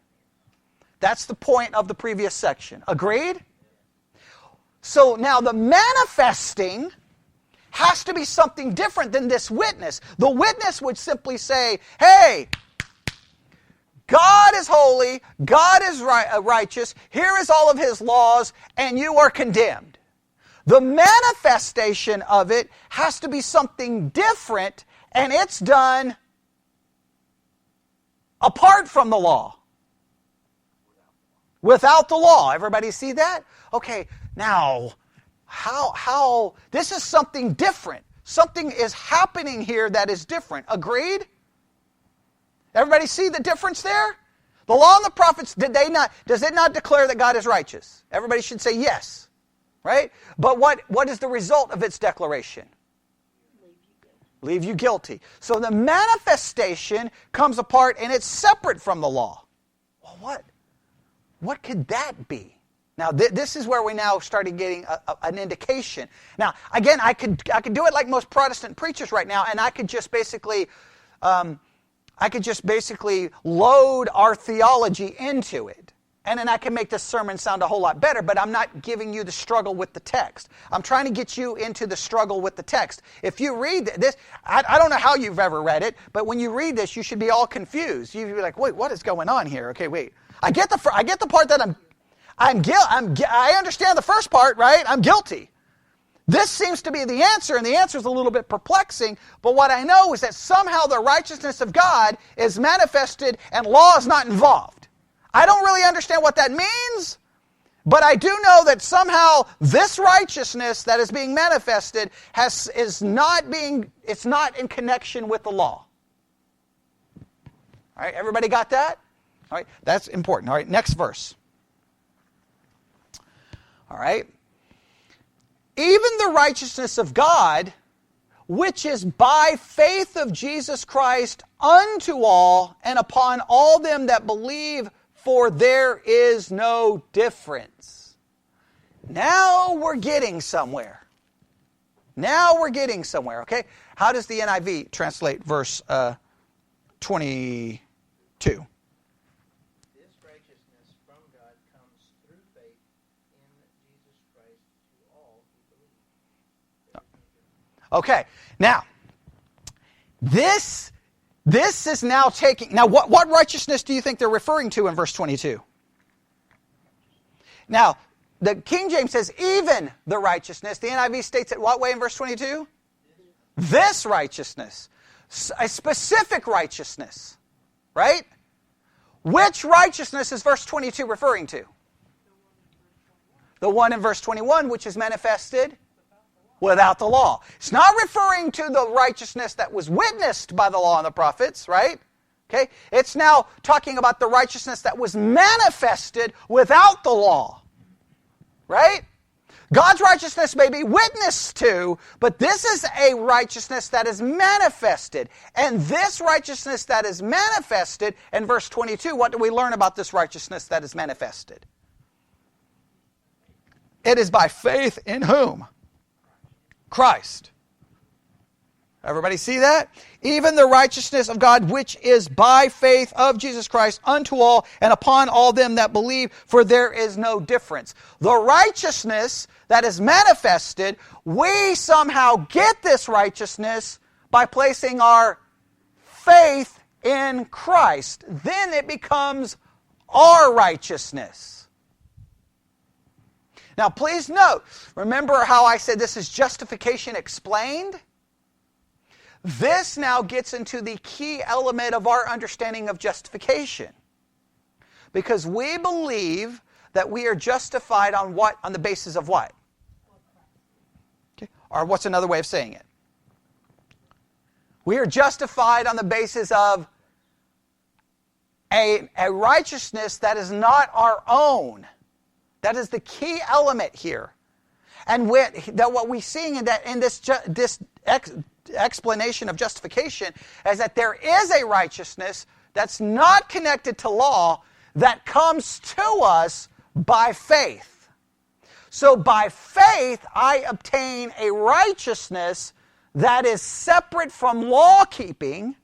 That's the point of the previous section. Agreed? So now the manifesting has to be something different than this witness. The witness would simply say, hey, God is holy, God is righteous, here is all of His laws, and you are condemned. The manifestation of it has to be something different, and it's done apart from the law. Without the law. Everybody see that? Okay, now, how this is something different. Something is happening here that is different. Agreed? Everybody see the difference there? The law and the prophets, does it not declare that God is righteous? Everybody should say yes. Right? But what is the result of its declaration? Leave you guilty. So the manifestation comes apart and it's separate from the law. Well, what could that be? Now, this is where we now started getting an indication. Now, again, I could do it like most Protestant preachers right now, and I could just basically load our theology into it. And then I can make this sermon sound a whole lot better, but I'm not giving you the struggle with the text. I'm trying to get you into the struggle with the text. If you read this, I don't know how you've ever read it, but when you read this, you should be all confused. You'd be like, wait, what is going on here? Okay, wait. I get the part that I understand the first part, right? I'm guilty. This seems to be the answer, and the answer is a little bit perplexing, but what I know is that somehow the righteousness of God is manifested and law is not involved. I don't really understand what that means, but I do know that somehow this righteousness that is being manifested it's not in connection with the law. All right, everybody got that? All right, that's important. All right, next verse. All right. Even the righteousness of God, which is by faith of Jesus Christ unto all and upon all them that believe, for there is no difference. Now we're getting somewhere. Okay? How does the NIV translate verse 22? Okay, now, this is now taking... Now, what righteousness do you think they're referring to in verse 22? Now, the King James says, even the righteousness. The NIV states it what way in verse 22? This righteousness. A specific righteousness. Right? Which righteousness is verse 22 referring to? The one in verse 21, which is manifested without the law. It's not referring to the righteousness that was witnessed by the law and the prophets, right? Okay? It's now talking about the righteousness that was manifested without the law. Right? God's righteousness may be witnessed to, but this is a righteousness that is manifested. And this righteousness that is manifested, in verse 22, what do we learn about this righteousness that is manifested? It is by faith in whom? Christ. Everybody see that? Even the righteousness of God, which is by faith of Jesus Christ unto all and upon all them that believe, for there is no difference. The righteousness that is manifested, we somehow get this righteousness by placing our faith in Christ. Then it becomes our righteousness. Now, please note, remember how I said this is justification explained? This now gets into the key element of our understanding of justification. Because we believe that we are justified on what? On the basis of what? Okay. Or what's another way of saying it? We are justified on the basis of a righteousness that is not our own. That is the key element here. And what we're seeing in this explanation of justification is that there is a righteousness that's not connected to law that comes to us by faith. So by faith, I obtain a righteousness that is separate from law keeping,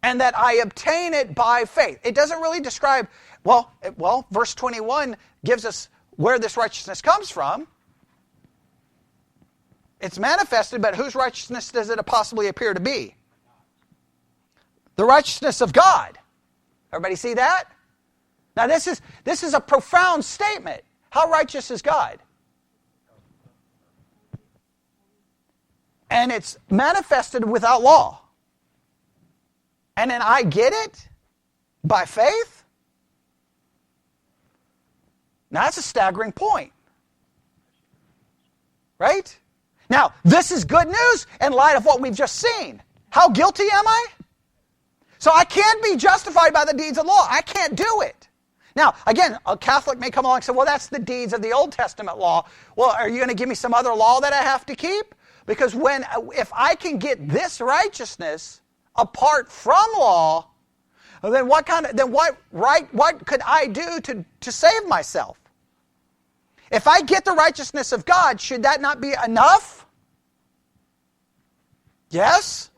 and that I obtain it by faith. It doesn't really describe, well, verse 21 gives us where this righteousness comes from. It's manifested, but whose righteousness does it possibly appear to be? The righteousness of God. Everybody see that? Now this is a profound statement. How righteous is God? And it's manifested without law. And then I get it by faith? Now that's a staggering point. Right? Now, this is good news in light of what we've just seen. How guilty am I? So I can't be justified by the deeds of law. I can't do it. Now, again, a Catholic may come along and say, well, that's the deeds of the Old Testament law. Well, are you going to give me some other law that I have to keep? Because if I can get this righteousness apart from law, then what could I do to save myself? If I get the righteousness of God, should that not be enough? Yes?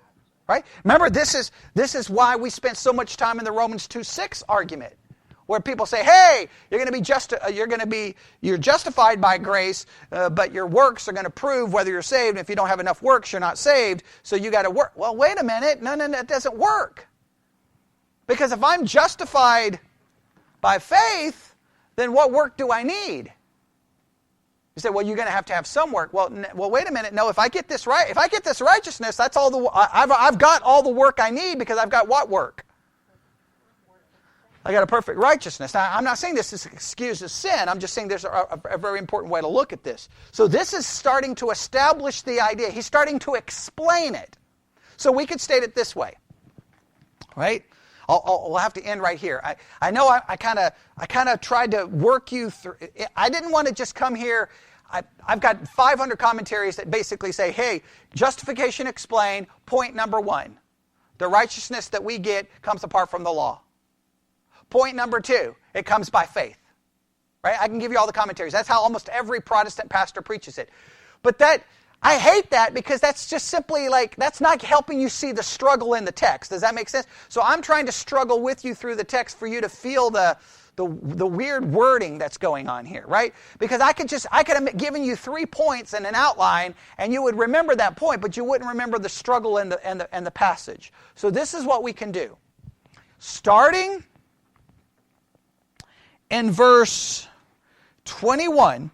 Right? Remember, this is why we spent so much time in the Romans 2:6 argument, where people say, "Hey, you're justified by grace, but your works are going to prove whether you're saved. And if you don't have enough works, you're not saved. So you got to work." Well, wait a minute. No, that doesn't work. Because if I'm justified by faith, then what work do I need? You say, well, you're going to have some work. Well, wait a minute. No, if I get this righteousness, that's all I've got all the work I need, because I've got what work? I got a perfect righteousness. Now, I'm not saying this excuses sin. I'm just saying there's a very important way to look at this. So this is starting to establish the idea. He's starting to explain it. So we could state it this way, right? We'll have to end right here. I know I kind of tried to work you through. I didn't want to just come here. I've got 500 commentaries that basically say, hey, justification explained, point number 1. The righteousness that we get comes apart from the law. Point number 2, it comes by faith. Right? I can give you all the commentaries. That's how almost every Protestant pastor preaches it. But I hate that, because that's just simply that's not helping you see the struggle in the text. Does that make sense? So I'm trying to struggle with you through the text for you to feel the weird wording that's going on here, right? Because I could have given you 3 points and an outline, and you would remember that point, but you wouldn't remember the struggle and the passage. So this is what we can do. Starting in verse 21,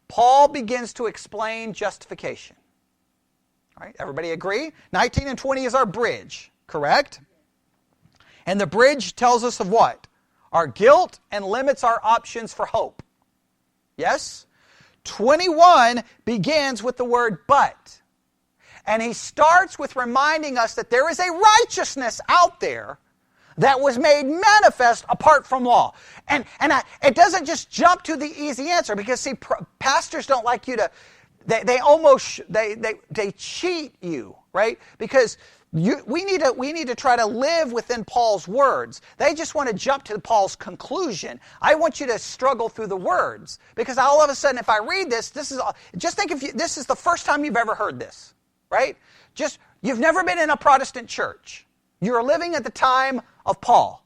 Paul begins to explain justification. All right, everybody agree? 19 and 20 is our bridge, correct? And the bridge tells us of what? our guilt and limits our options for hope. Yes? 21 begins with the word but. And he starts with reminding us that there is a righteousness out there that was made manifest apart from law. And it doesn't just jump to the easy answer, because see, pastors don't like you to, they cheat you, right? Because we need to try to live within Paul's words. They just want to jump to Paul's conclusion. I want you to struggle through the words, because all of a sudden, if I read this just think if this is the first time you've ever heard this, right? You've never been in a Protestant church. You're living at the time of Paul.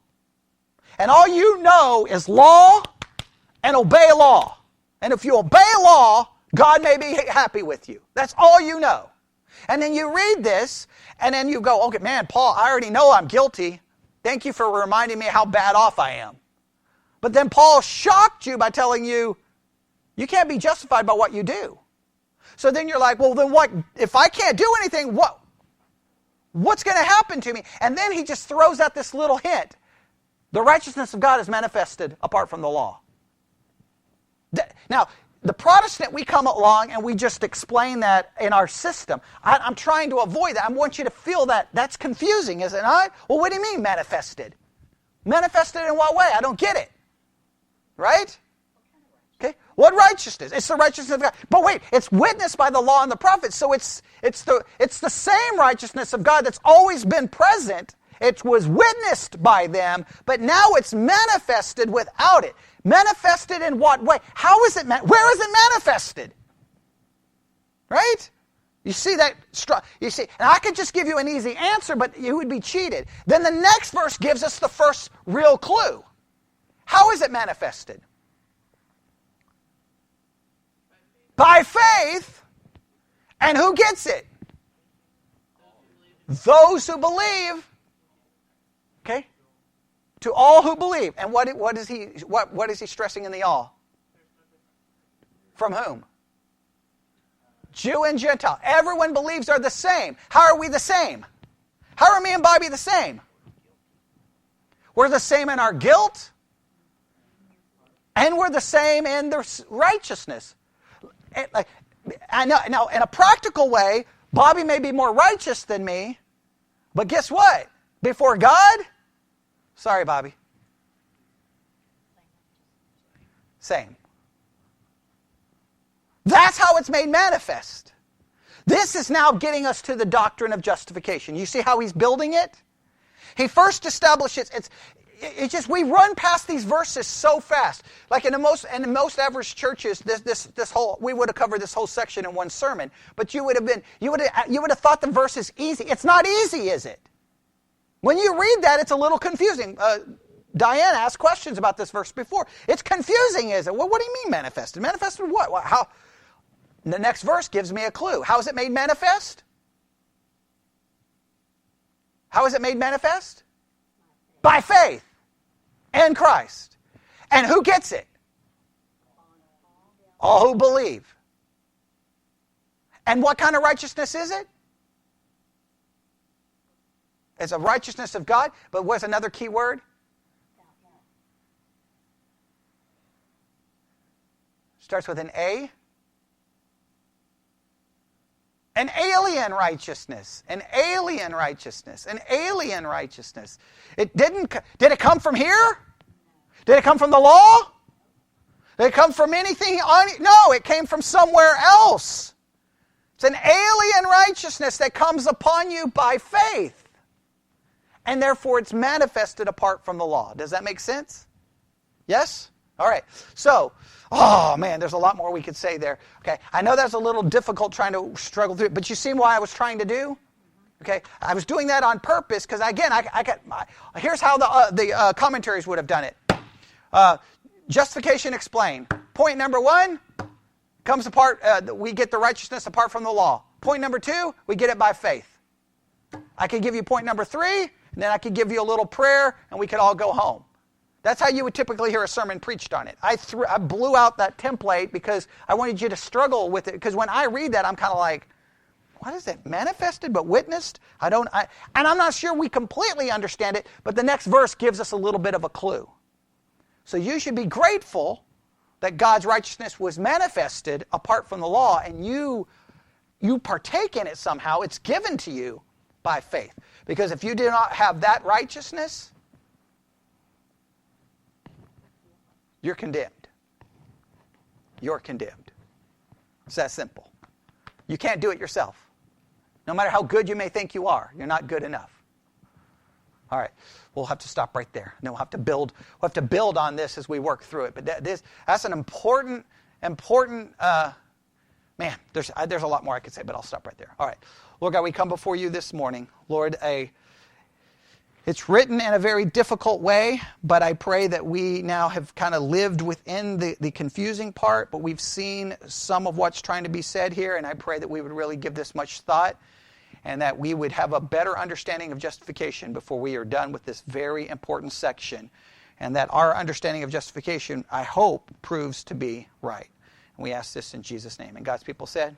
And all you know is law and obey law. And if you obey law, God may be happy with you. That's all you know. And then you read this, and then you go, okay, man, Paul, I already know I'm guilty. Thank you for reminding me how bad off I am. But then Paul shocked you by telling you, you can't be justified by what you do. So then you're like, well, then what? If I can't do anything, what's going to happen to me? And then he just throws out this little hint. The righteousness of God is manifested apart from the law. Now, the Protestant, we come along and we just explain that in our system. I'm trying to avoid that. I want you to feel that. That's confusing, isn't it? Well, what do you mean manifested? Manifested in what way? I don't get it. Right? Okay. What righteousness? It's the righteousness of God. But wait, it's witnessed by the law and the prophets. So it's the same righteousness of God that's always been present. It was witnessed by them, but now it's manifested without it. Manifested in what way? How is it? Where is it manifested? Right? You see that? You see, and I could just give you an easy answer, but you would be cheated. Then the next verse gives us the first real clue. How is it manifested? By faith. And who gets it? Those who believe. Okay? To all who believe. And what is he stressing in the all? From whom? Jew and Gentile. Everyone believes they're the same. How are we the same? How are me and Bobby the same? We're the same in our guilt. And we're the same in the righteousness. I know, now, in a practical way, Bobby may be more righteous than me, but guess what? Before God, sorry, Bobby. Same. That's how it's made manifest. This is now getting us to the doctrine of justification. You see how he's building it? He first establishes, it's just we run past these verses so fast. Like in most average churches, this whole we would have covered this whole section in one sermon. But you would have thought the verse is easy. It's not easy, is it? When you read that, it's a little confusing. Diane asked questions about this verse before. It's confusing, is it? Well, what do you mean manifested? Manifested what? How? The next verse gives me a clue. How is it made manifest? How is it made manifest? By faith in Christ. And who gets it? All who believe. And what kind of righteousness is it? It's a righteousness of God, but what's another key word? Starts with an A. An alien righteousness. An alien righteousness. An alien righteousness. Did it come from here? Did it come from the law? Did it come from anything? No, it came from somewhere else. It's an alien righteousness that comes upon you by faith. And therefore it's manifested apart from the law. Does that make sense? Yes? All right. So, oh man, there's a lot more we could say there. Okay, I know that's a little difficult trying to struggle through it, but you see what I was trying to do? Okay, I was doing that on purpose because again, here's how the commentaries would have done it. Justification explained. Point number 1 comes apart. We get the righteousness apart from the law. Point number 2, we get it by faith. I could give you point number 3, and then I could give you a little prayer, and we could all go home. That's how you would typically hear a sermon preached on it. I blew out that template because I wanted you to struggle with it. Because when I read that, I'm kind of like, what is it? Manifested but witnessed? And I'm not sure we completely understand it, but the next verse gives us a little bit of a clue. So you should be grateful that God's righteousness was manifested apart from the law, and you partake in it somehow. It's given to you by faith. Because if you do not have that righteousness, you're condemned. You're condemned. It's that simple. You can't do it yourself. No matter how good you may think you are, you're not good enough. All right, we'll have to stop right there. And then we'll have to build on this as we work through it. But that's an important. Man, there's a lot more I could say, but I'll stop right there. All right, Lord God, we come before you this morning, Lord. It's written in a very difficult way, but I pray that we now have kind of lived within the confusing part, but we've seen some of what's trying to be said here, and I pray that we would really give this much thought, and that we would have a better understanding of justification before we are done with this very important section, and that our understanding of justification, I hope, proves to be right. And we ask this in Jesus' name. And God's people said...